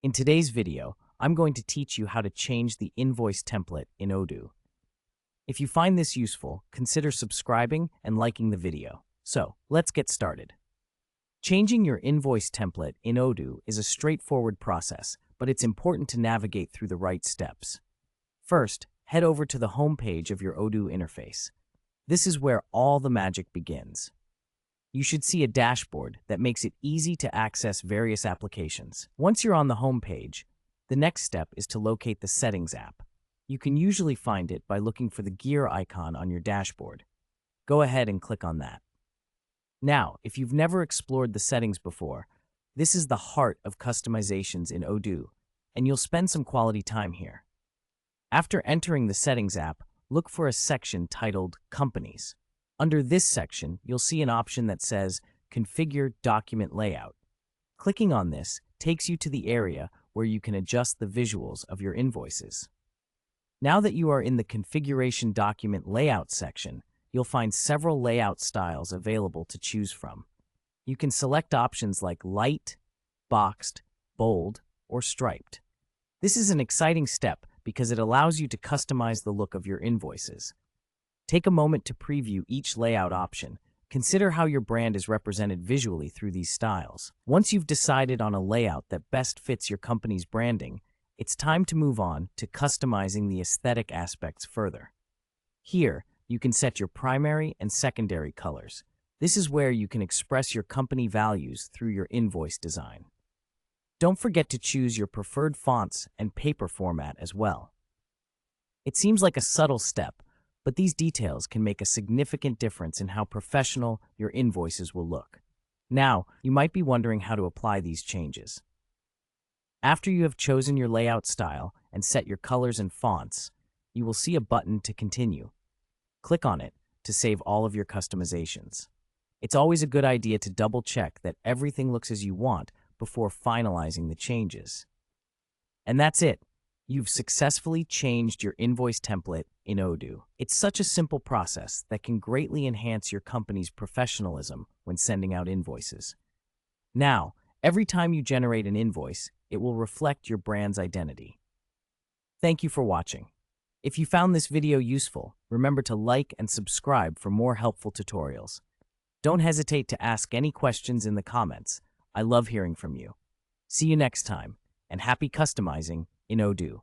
In today's video, I'm going to teach you how to change the invoice template in Odoo. If you find this useful, consider subscribing and liking the video. So, let's get started. Changing your invoice template in Odoo is a straightforward process, but it's important to navigate through the right steps. First, head over to the home page of your Odoo interface. This is where all the magic begins. You should see a dashboard that makes it easy to access various applications. Once you're on the home page, the next step is to locate the Settings app. You can usually find it by looking for the gear icon on your dashboard. Go ahead and click on that. Now, if you've never explored the settings before, this is the heart of customizations in Odoo, and you'll spend some quality time here. After entering the Settings app, look for a section titled Companies. Under this section, you'll see an option that says Configure Document Layout. Clicking on this takes you to the area where you can adjust the visuals of your invoices. Now that you are in the Configuration Document Layout section, you'll find several layout styles available to choose from. You can select options like light, boxed, bold, or striped. This is an exciting step because it allows you to customize the look of your invoices. Take a moment to preview each layout option. Consider how your brand is represented visually through these styles. Once you've decided on a layout that best fits your company's branding, it's time to move on to customizing the aesthetic aspects further. Here, you can set your primary and secondary colors. This is where you can express your company values through your invoice design. Don't forget to choose your preferred fonts and paper format as well. It seems like a subtle step, but these details can make a significant difference in how professional your invoices will look. Now, you might be wondering how to apply these changes. After you have chosen your layout style and set your colors and fonts, you will see a button to continue. Click on it to save all of your customizations. It's always a good idea to double-check that everything looks as you want before finalizing the changes. And that's it. You've successfully changed your invoice template in Odoo. It's such a simple process that can greatly enhance your company's professionalism when sending out invoices. Now, every time you generate an invoice, it will reflect your brand's identity. Thank you for watching. If you found this video useful, remember to like and subscribe for more helpful tutorials. Don't hesitate to ask any questions in the comments. I love hearing from you. See you next time, and happy customizing in Odoo.